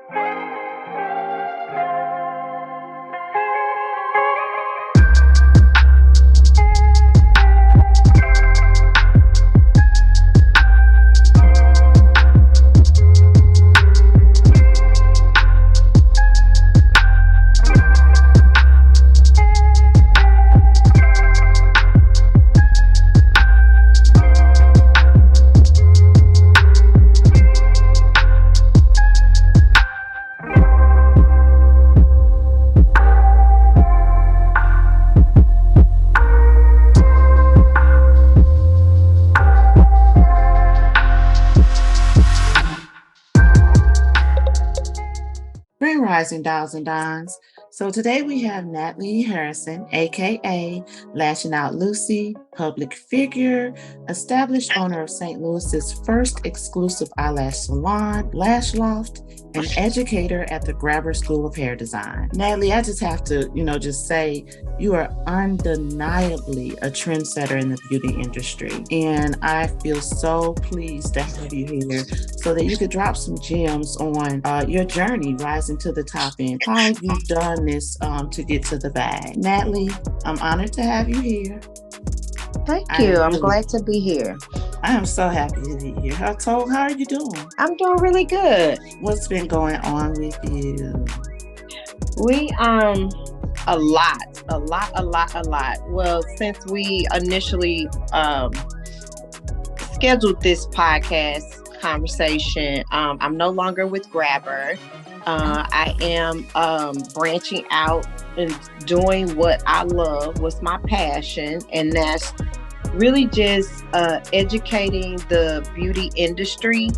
Grand Rising Dolls and Dons. So today we have Natalie Harrison, aka Lashing Out Lucy, public figure, established owner of St. Louis's first exclusive eyelash salon, Lash Loft, and educator at the Grabber School of Hair Design. Natalie, I just have to, just say you are undeniably a trendsetter in the beauty industry. And I feel so pleased to have you here so that you could drop some gems on your journey rising to the top end, how you've done this to get to the bag. Natalie, I'm honored to have you here. Thank you. I'm glad to be here. I am so happy to be here. How are you doing? I'm doing really good. What's been going on with you? We a lot. Well, since we initially scheduled this podcast conversation, I'm no longer with Grabber. I am branching out and doing what I love, what's my passion, and that's really just educating the beauty industry,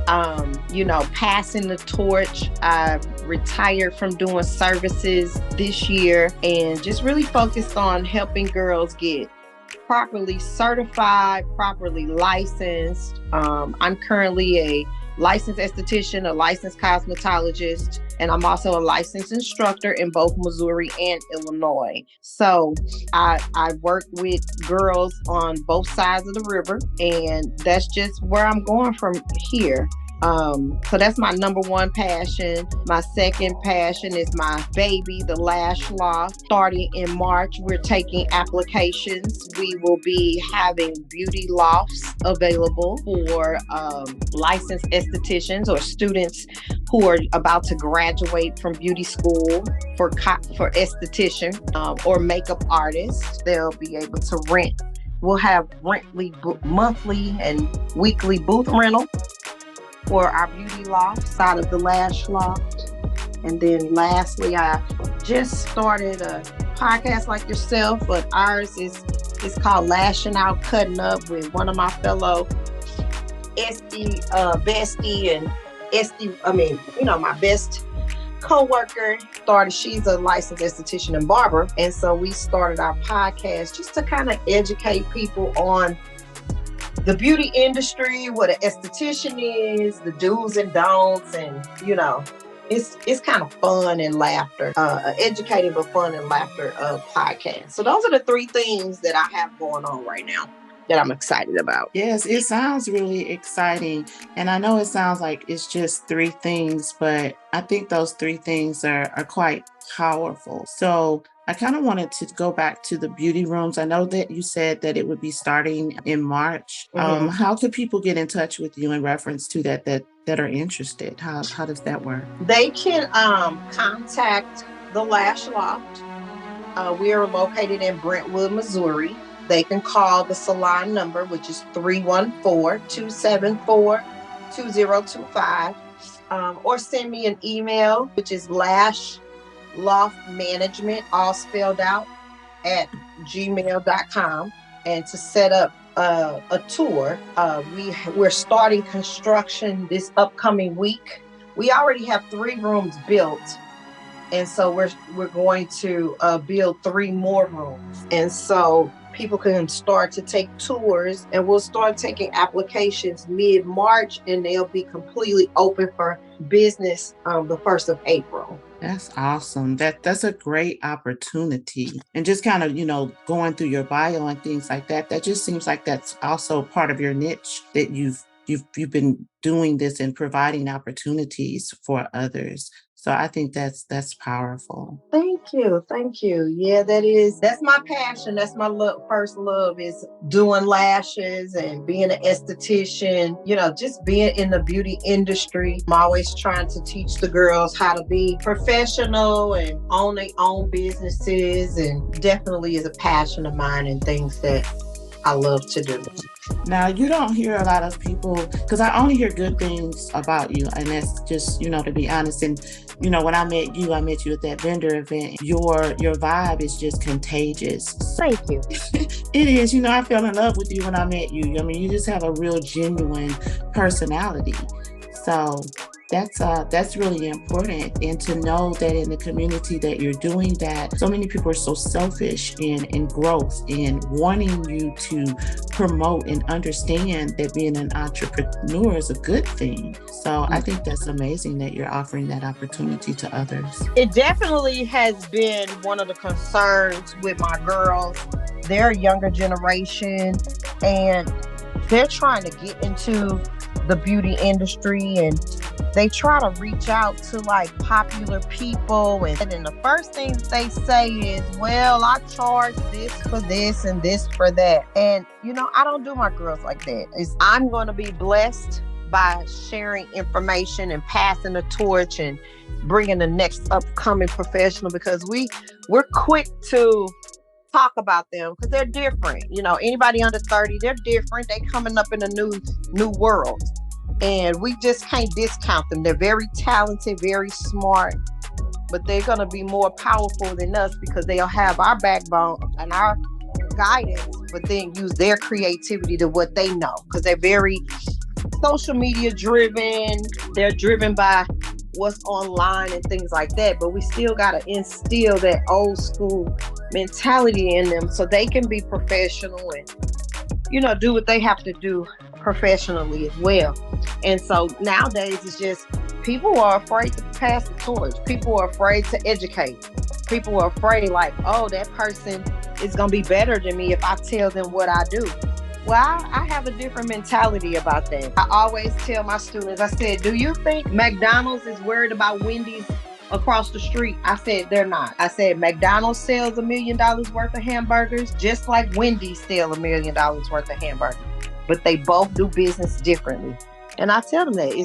passing the torch. I retired from doing services this year and just really focused on helping girls get properly certified, properly licensed. I'm currently a licensed esthetician, a licensed cosmetologist, and I'm also a licensed instructor in both Missouri and Illinois. So I work with girls on both sides of the river, and that's just where I'm going from here. So that's my number one passion. My second passion is my baby, the Lash Loft. Starting in March, we're taking applications. We will be having beauty lofts available for licensed estheticians or students who are about to graduate from beauty school for esthetician or makeup artists. They'll be able to rent. We'll have monthly and weekly booth rental for our beauty loft side of the Lash Loft. And then lastly, I just started a podcast like yourself, but ours is called Lashing Out, Cutting Up, with one of my fellow bestie and my best co-worker. She's a licensed esthetician and barber. And so we started our podcast just to kind of educate people on the beauty industry, what an esthetician is, the do's and don'ts, and it's kind of fun and laughter, educating but fun and laughter podcast. So those are the three things that I have going on right now that I'm excited about. Yes, it sounds really exciting. And I know it sounds like it's just three things, but I think those three things are quite powerful. So I kind of wanted to go back to the beauty rooms. I know that you said that it would be starting in March. Mm-hmm. How could people get in touch with you in reference to that are interested? How does that work? They can contact the Lash Loft. We are located in Brentwood, Missouri. They can call the salon number, which is 314-274-2025, or send me an email, which is lashloftmanagement, all spelled out, at gmail.com. And to set up a tour, we're starting construction this upcoming week. We already have 3 rooms built, and so we're going to build 3 more rooms. And so people can start to take tours, and we'll start taking applications mid-March, and they'll be completely open for business the 1st of April. That's awesome. That's a great opportunity. And just kind of, going through your bio and things like that, that just seems like that's also part of your niche that you've you've been doing this and providing opportunities for others. So I think that's powerful. Thank you. Thank you. Yeah, that's my passion. That's my first love is doing lashes and being an esthetician, just being in the beauty industry. I'm always trying to teach the girls how to be professional and own their own businesses, and definitely is a passion of mine and things that I love to do. Now, you don't hear a lot of people, because I only hear good things about you. And that's just, to be honest. And, when I met you at that vendor event. Your vibe is just contagious. Thank you. It is. I fell in love with you when I met you. I mean, you just have a real genuine personality. So that's really important. And to know that in the community that you're doing that, so many people are so selfish in growth and wanting you to promote and understand that being an entrepreneur is a good thing. So I think that's amazing that you're offering that opportunity to others. It definitely has been one of the concerns with my girls. They're a younger generation and they're trying to get into the beauty industry, and they try to reach out to like popular people, and the first thing they say is, well, I charge this for this and this for that. And I don't do my girls like that. I'm going to be blessed by sharing information and passing the torch and bringing the next upcoming professional, because we're quick to talk about them because they're different. Anybody under 30, they're different. They coming up in a new world, and we just can't discount them. They're very talented, very smart, but they're going to be more powerful than us because they'll have our backbone and our guidance, but then use their creativity to what they know, because they're very social media driven. They're driven by what's online and things like that, but we still got to instill that old school mentality in them so they can be professional and do what they have to do professionally as well. And so nowadays it's just people are afraid to pass the torch. People are afraid to educate. People are afraid like, oh, that person is going to be better than me if I tell them what I do. Well, I have a different mentality about that. I always tell my students, I said, do you think McDonald's is worried about Wendy's across the street? I said, they're not. I said, McDonald's sells $1 million worth of hamburgers, just like Wendy's sells $1 million worth of hamburgers. But they both do business differently. And I tell them that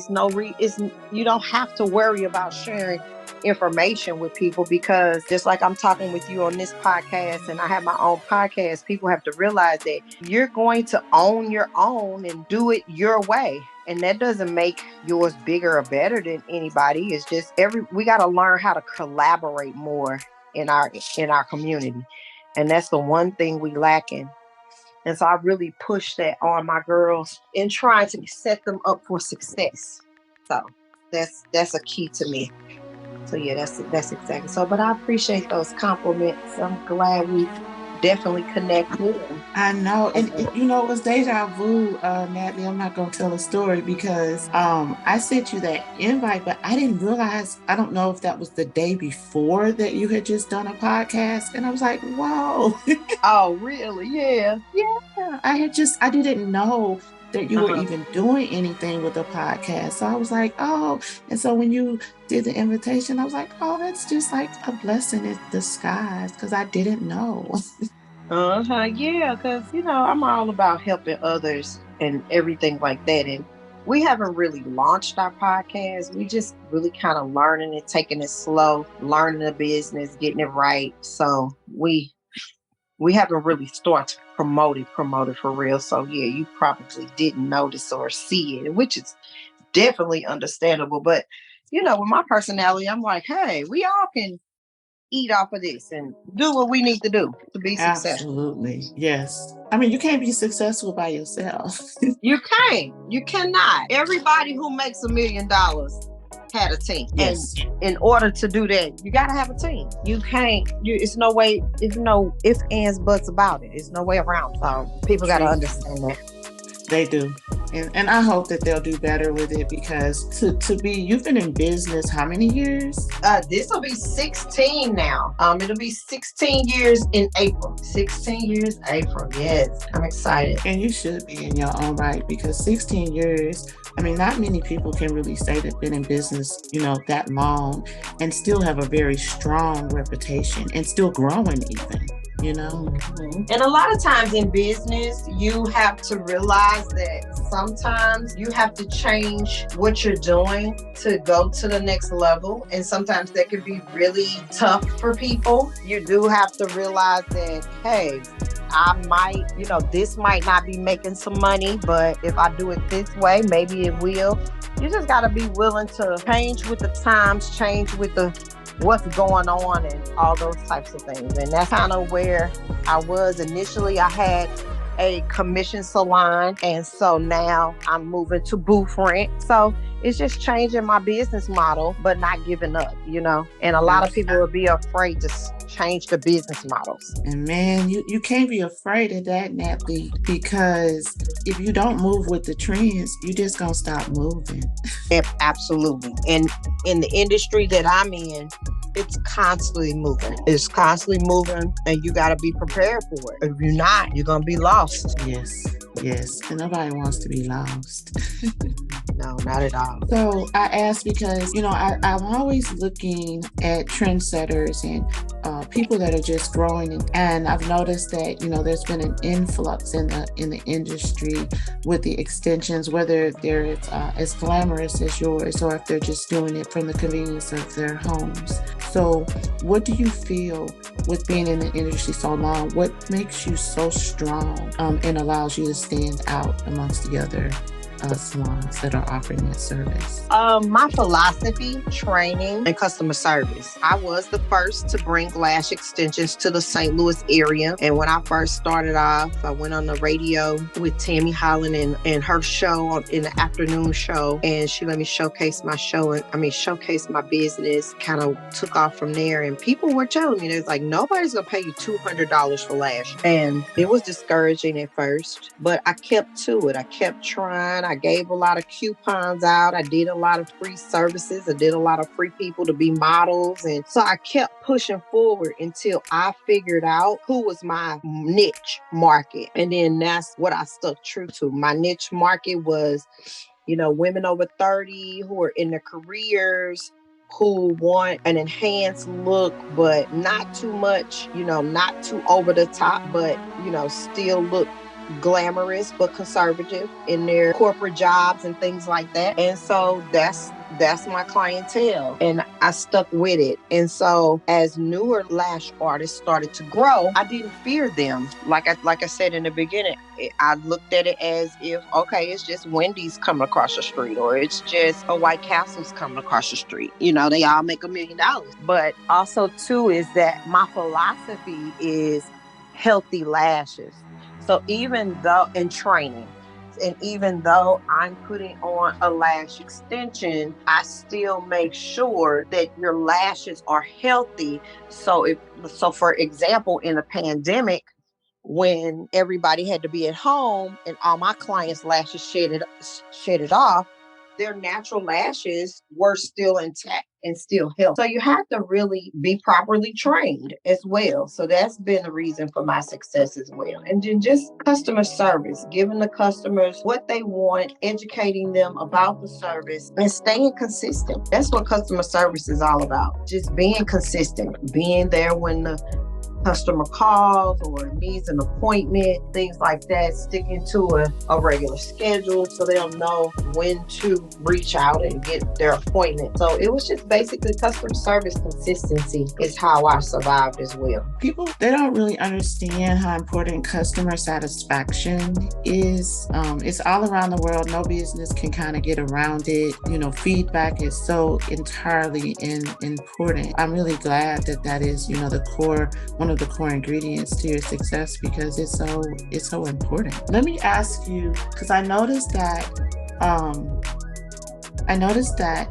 you don't have to worry about sharing information with people, because just like I'm talking with you on this podcast and I have my own podcast, people have to realize that you're going to own your own and do it your way. And that doesn't make yours bigger or better than anybody. It's just we got to learn how to collaborate more in our community. And that's the one thing we lacking. And so I really push that on my girls and trying to set them up for success. So that's a key to me. So yeah, that's exactly so. But I appreciate those compliments. I'm glad we definitely connected. I know. And it was deja vu, Natalie. I'm not going to tell a story because I sent you that invite, but I didn't realize, I don't know if that was the day before that you had just done a podcast. And I was like, whoa. Oh, really? Yeah. Yeah. I didn't know that you were even doing anything with the podcast. So I was like, oh. And so when you did the invitation, I was like, oh, that's just like a blessing in disguise, because I didn't know. Yeah, because, I'm all about helping others and everything like that. And we haven't really launched our podcast. We just really kind of learning it, taking it slow, learning the business, getting it right. So we haven't really started to promote it for real. So yeah, you probably didn't notice or see it, which is definitely understandable. But with my personality, I'm like, hey, we all can eat off of this and do what we need to do to be successful. Absolutely. Yes. I mean, you can't be successful by yourself. You can't. You cannot. Everybody who makes $1 million had a team. Yes. And in order to do that, you got to have a team. You can't, it's no way, it's no ifs, ands, buts about it. It's no way around. People got to understand that. They do. And I hope that they'll do better with it because you've been in business how many years? This will be 16 now. It'll be 16 years in April. 16 years April. Yes, I'm excited. And you should be in your own right because 16 years, I mean, not many people can really say they've been in business, that long and still have a very strong reputation and still growing even. And a lot of times in business, you have to realize that sometimes you have to change what you're doing to go to the next level. And sometimes that can be really tough for people. You do have to realize that, hey, I might, this might not be making some money, but if I do it this way, maybe it will. You just got to be willing to change with the times, change with what's going on and all those types of things. And that's kind of where I was initially. I had a commission salon, and so now I'm moving to booth rent. So it's just changing my business model, but not giving up, And a lot of people will be afraid to change the business models. And man, you can't be afraid of that, Natalie, because if you don't move with the trends, you just gonna stop moving. Absolutely. And in the industry that I'm in, it's constantly moving. It's constantly moving, and you got to be prepared for it. If you're not, you're going to be lost. Yes. And nobody wants to be lost. No, not at all. So I asked because, I'm always looking at trendsetters and people that are just growing. And I've noticed that, there's been an influx in the industry with the extensions, whether they're as glamorous as yours or if they're just doing it from the convenience of their homes. So what do you feel with being in the industry so long? What makes you so strong and allows you to stand out amongst the other salons that are offering that service? My philosophy, training, and customer service. I was the first to bring lash extensions to the St. Louis area. And when I first started off, I went on the radio with Tammy Holland and her show in the afternoon show. And she let me showcase my showcase my business, kind of took off from there. And people were telling me, there's like, nobody's going to pay you $200 for lash. And it was discouraging at first, but I kept to it. I kept trying. I gave a lot of coupons out. I did a lot of free services. I did a lot of free people to be models. And so I kept pushing forward until I figured out who was my niche market. And then that's what I stuck true to. My niche market was, women over 30 who are in their careers, who want an enhanced look, but not too much, not too over the top, but, still look glamorous but conservative in their corporate jobs and things like that. And so that's my clientele, and I stuck with it. And so as newer lash artists started to grow, I didn't fear them. Like I said in the beginning, I looked at it as if, okay, it's just Wendy's coming across the street, or it's just a White Castle's coming across the street. They all make $1 million. But also too is that my philosophy is healthy lashes. So even though in training, and even though I'm putting on a lash extension, I still make sure that your lashes are healthy. So for example, in the pandemic, when everybody had to be at home and all my clients' lashes shedded off, their natural lashes were still intact and still healthy. So you have to really be properly trained as well. So that's been the reason for my success as well. And then just customer service, giving the customers what they want, educating them about the service, and staying consistent. That's what customer service is all about. Just being consistent, being there when the customer calls or needs an appointment, things like that, sticking to a regular schedule so they'll know when to reach out and get their appointment. So it was just basically customer service consistency is how I survived as well. People, they don't really understand how important customer satisfaction is. It's all around the world. No business can kind of get around it. Feedback is so entirely important. I'm really glad that is, one of the core ingredients to your success because it's so important. Let me ask you, because I noticed that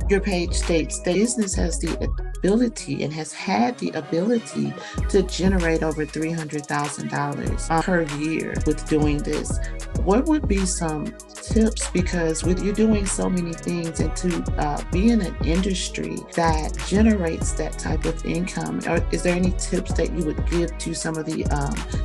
your page states that business has the ability and has had the ability to generate over $300,000 per year with doing this. What would be some tips? Because with you doing so many things and to be in an industry that generates that type of income, or is there any tips that you would give to some of the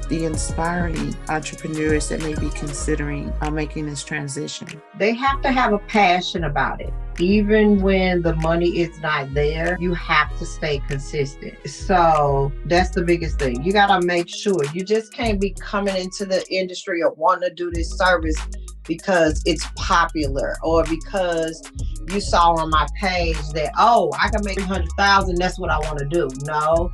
inspiring entrepreneurs that may be considering making this transition? They have to have a passion about it. Even when the money is not there, you have to stay consistent. So that's the biggest thing. You got to make sure you just can't be coming into the industry or wanting to do this service because it's popular or because you saw on my page that, oh, I can make 300,000. That's what I want to do. No,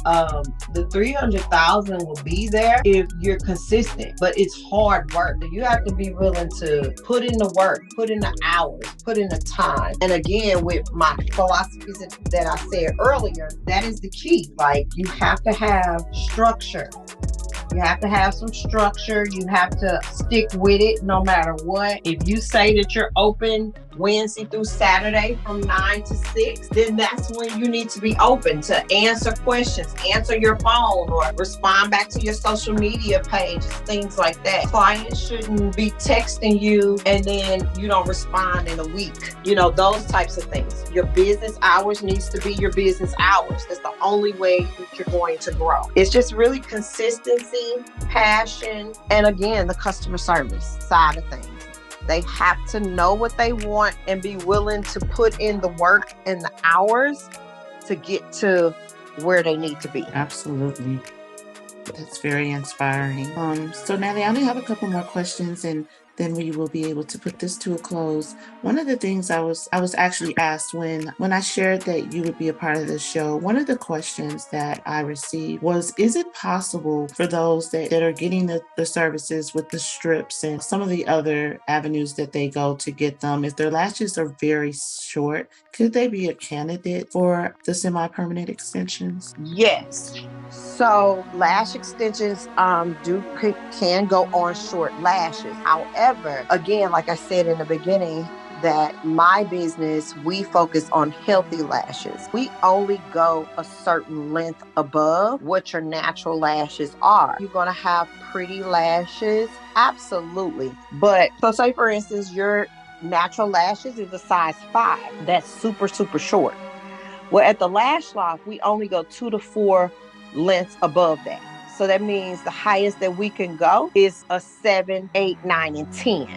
the 300,000 will be there if you're consistent, but it's hard work. You have to be willing to put in the work, put in the hours, put in the time. And again, with my philosophies that I said earlier, that is the key. Like, you have to have structure. You have to have some structure. You have to stick with it no matter what. If you say that you're open Wednesday through Saturday from 9 to 6, then that's when you need to be open to answer questions, answer your phone, or respond back to your social media pages, things like that. Clients shouldn't be texting you and then you don't respond in a week. You know, those types of things. Your business hours needs to be your business hours. That's the only way that you're going to grow. It's just really consistency, passion, and again, the customer service side of things. They have to know what they want and be willing to put in the work and the hours to get to where they need to be. Absolutely. That's very inspiring. So Natalie, I only have a couple more questions and then we will be able to put this to a close. One of the things I was actually asked when I shared that you would be a part of this show, one of the questions that I received was, is it possible for those that are getting the services with the strips and some of the other avenues that they go to get them, if their lashes are very short, could they be a candidate for the semi-permanent extensions? Yes. So lash extensions can go on short lashes. However, again, like I said in the beginning, that my business, we focus on healthy lashes. We only go a certain length above what your natural lashes are. You're going to have pretty lashes, absolutely. But so say for instance, your natural lashes is a size 5. That's super, super short. Well, at the Lash Loft, we only go 2 to 4 lengths above that. So that means the highest that we can go is a 7, 8, 9, and 10.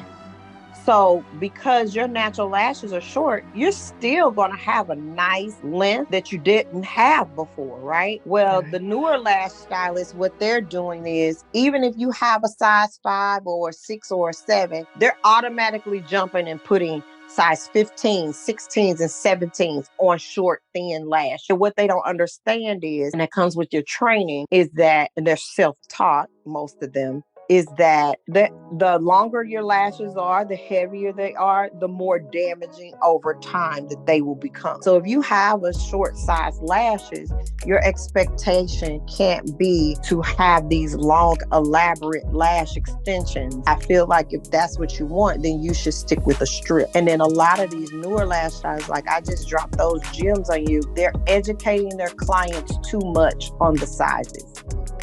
So because your natural lashes are short, you're still going to have a nice length that you didn't have before, right? Well, the newer lash stylists, what they're doing is, even if you have a size 5 or a 6 or a 7, they're automatically jumping and putting size 15, 16s, and 17s on short, thin lash. And what they don't understand is, and that comes with your training, is that, and they're self-taught, most of them, is that the longer your lashes are, the heavier they are, the more damaging over time that they will become. So if you have a short size lashes, your expectation can't be to have these long, elaborate lash extensions. I feel like if that's what you want, then you should stick with a strip. And then a lot of these newer lash styles, like I just dropped those gems on you, they're educating their clients too much on the sizes.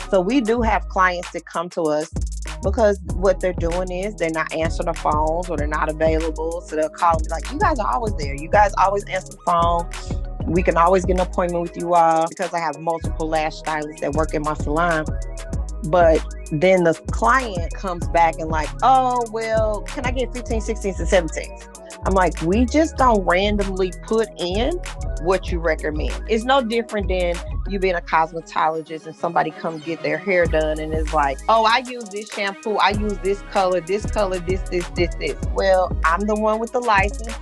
So we do have clients that come to us because what they're doing is they're not answering the phones or they're not available. So they'll call me like, you guys are always there. You guys always answer the phone. We can always get an appointment with you all, because I have multiple lash stylists that work in my salon. But then the client comes back and like, oh, well, can I get 15, 16s, and 17s? I'm like, we just don't randomly put in what you recommend. It's no different than you being a cosmetologist and somebody come get their hair done and it's like, oh, I use this shampoo, I use this color, this. Well, I'm the one with the license.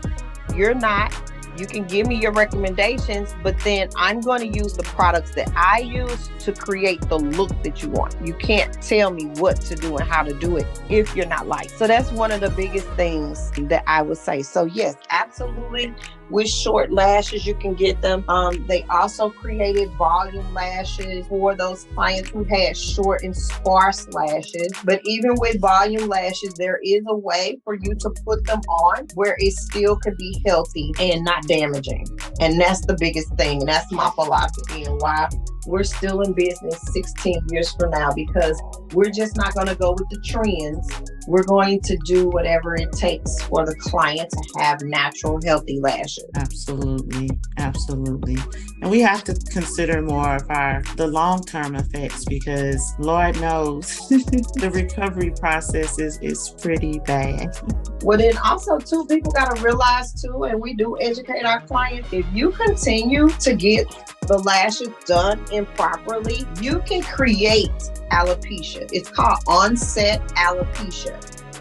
You're not. You can give me your recommendations, but then I'm going to use the products that I use to create the look that you want. You can't tell me what to do and how to do it if you're not licensed. So that's one of the biggest things that I would say. So yes, absolutely. with short lashes. You can get them. They also created volume lashes for those clients who had short and sparse lashes. But even with volume lashes, there is a way for you to put them on where it still can be healthy and not damaging. And that's the biggest thing. And that's my philosophy and why we're still in business 16 years from now, because we're just not going to go with the trends. We're going to do whatever it takes for the client to have natural, healthy lashes. Absolutely. Absolutely. And we have to consider more of the long-term effects, because Lord knows the recovery process is pretty bad. Well, then also too, people got to realize too, and we do educate our clients, if you continue to get the lashes done improperly, you can create alopecia. It's called onset alopecia.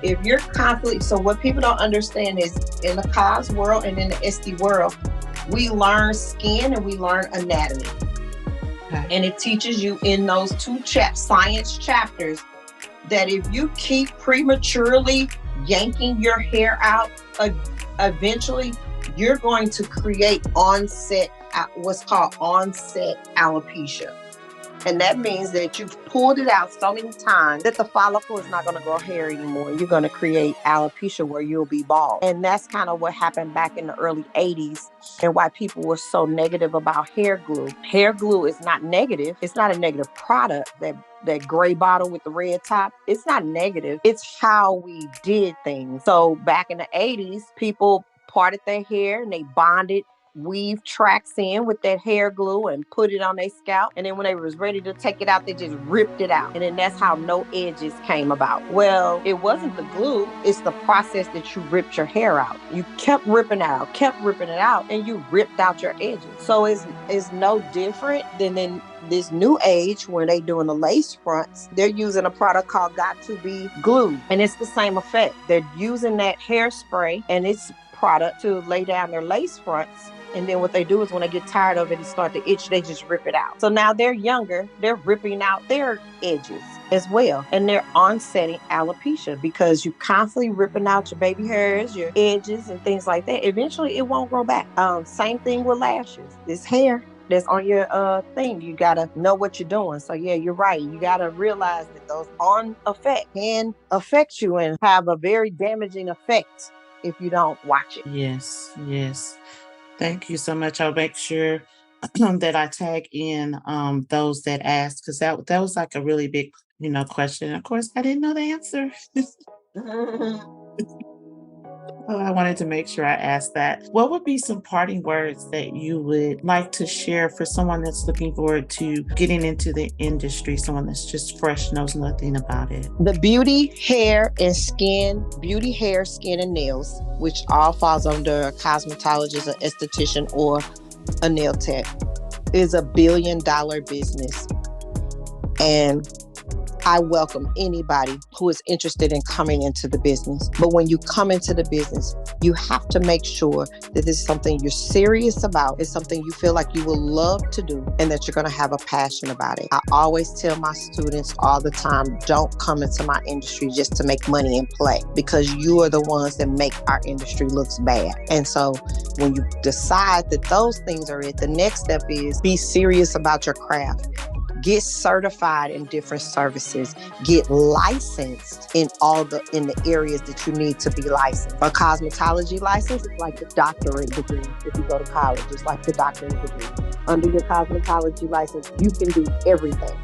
If you're constantly, so what people don't understand is in the cos world and in the SD world, we learn skin and we learn anatomy. Okay. And it teaches you in those two science chapters that if you keep prematurely yanking your hair out, eventually you're going to create what's called onset alopecia. And that means that you've pulled it out so many times that the follicle is not going to grow hair anymore. You're going to create alopecia where you'll be bald. And that's kind of what happened back in the early 80s and why people were so negative about hair glue. Hair glue is not negative. It's not a negative product. That gray bottle with the red top, it's not negative. It's how we did things. So back in the 80s, people parted their hair and they bonded weave tracks in with that hair glue and put it on their scalp. And then when they was ready to take it out, they just ripped it out. And then that's how no edges came about. Well, it wasn't the glue. It's the process that you ripped your hair out. You kept ripping it out, and you ripped out your edges. So it's no different than in this new age when they doing the lace fronts. They're using a product called Got to Be Glue. And it's the same effect. They're using that hairspray and its product to lay down their lace fronts. And then what they do is when they get tired of it and start to itch, they just rip it out. So now they're younger, they're ripping out their edges as well. And they're onsetting alopecia because you're constantly ripping out your baby hairs, your edges and things like that. Eventually it won't grow back. Same thing with lashes. This hair that's on your thing, you gotta know what you're doing. So yeah, you're right. You gotta realize that those on effect can affect you and have a very damaging effect if you don't watch it. Yes. Thank you so much. I'll make sure that I tag in those that asked, because that was like a really big, question. Of course, I didn't know the answer. Oh, I wanted to make sure I asked that. What would be some parting words that you would like to share for someone that's looking forward to getting into the industry, someone that's just fresh, knows nothing about it? The beauty, hair, skin, and nails, which all falls under a cosmetologist, an esthetician, or a nail tech, is $1 billion business. And I welcome anybody who is interested in coming into the business. But when you come into the business, you have to make sure that this is something you're serious about. It's something you feel like you will love to do and that you're going to have a passion about it. I always tell my students all the time, don't come into my industry just to make money and play, because you are the ones that make our industry looks bad. And so when you decide that those things are it, the next step is be serious about your craft. Get certified in different services. Get licensed in the areas that you need to be licensed. A cosmetology license is like the doctorate degree. If you go to college, it's like the doctorate degree. Under your cosmetology license, you can do everything.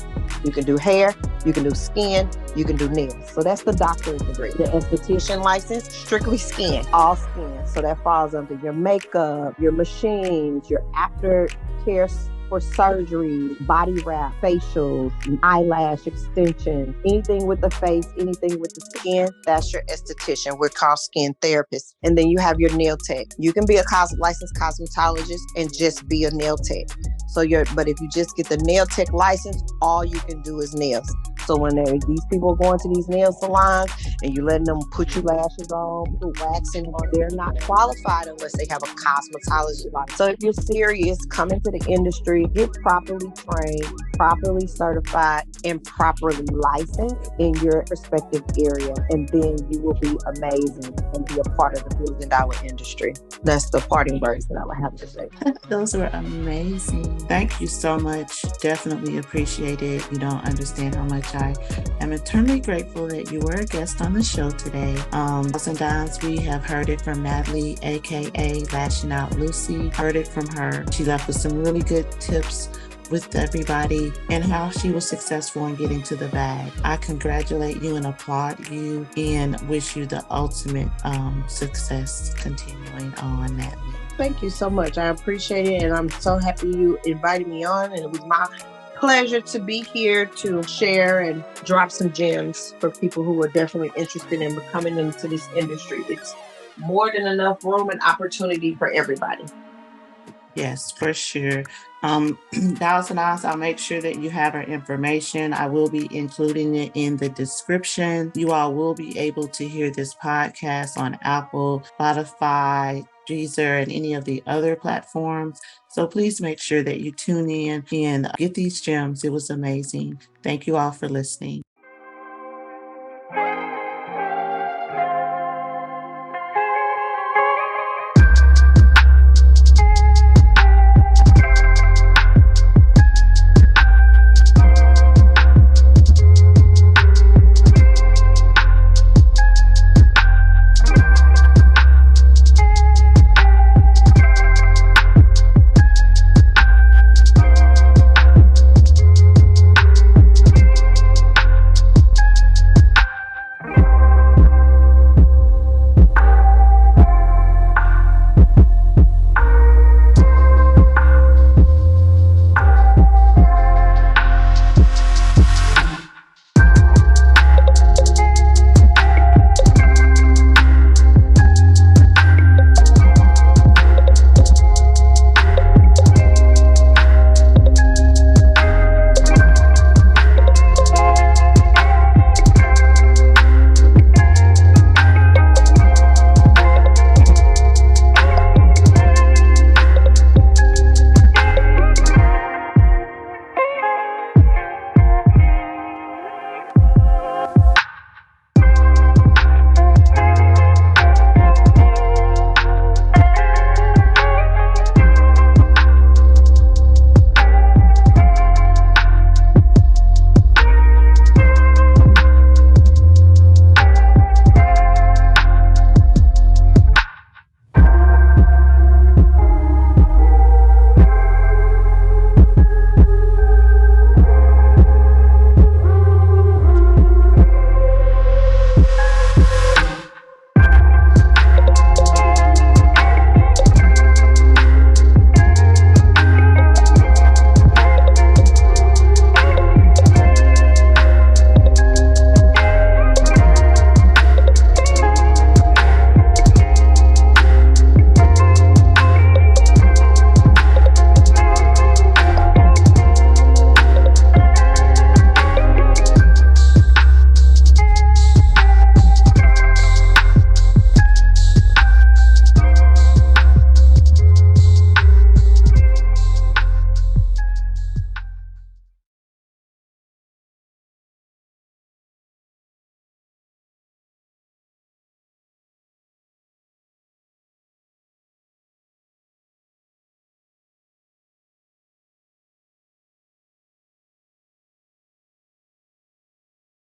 You can do hair, you can do skin, you can do nails. So that's the doctorate degree. The esthetician license, strictly skin, all skin. So that falls under your makeup, your machines, your aftercare for surgery, body wrap, facials, eyelash extensions, anything with the face, anything with the skin, that's your esthetician. We're called skin therapists. And then you have your nail tech. You can be a licensed cosmetologist and just be a nail tech. But if you just get the nail tech license, all you can do is nails. So when these people are going to these nail salons and you're letting them put your lashes on, put waxing on, they're not qualified unless they have a cosmetology license. So if you're serious, come into the industry, get properly trained, properly certified, and properly licensed in your respective area, and then you will be amazing and be a part of the $1 billion industry. That's the parting words that I would have to say. Those were amazing. Thank you so much. Definitely appreciate it. You don't understand how much I am eternally grateful that you were a guest on the show today. Thousand Dimes, we have heard it from Natalie, aka Lashing Out Lucy. Heard it from her. She left us some really good tips with everybody and how she was successful in getting to the bag. I congratulate you and applaud you and wish you the ultimate success continuing on, Natalie. Thank you so much. I appreciate it. And I'm so happy you invited me on. And it was my pleasure to be here to share and drop some gems for people who are definitely interested in becoming into this industry. It's more than enough room and opportunity for everybody. Yes, for sure. Dallas and I'll make sure that you have our information. I will be including it in the description. You all will be able to hear this podcast on Apple, Spotify, Deezer, and any of the other platforms. So please make sure that you tune in and get these gems. It was amazing. Thank you all for listening.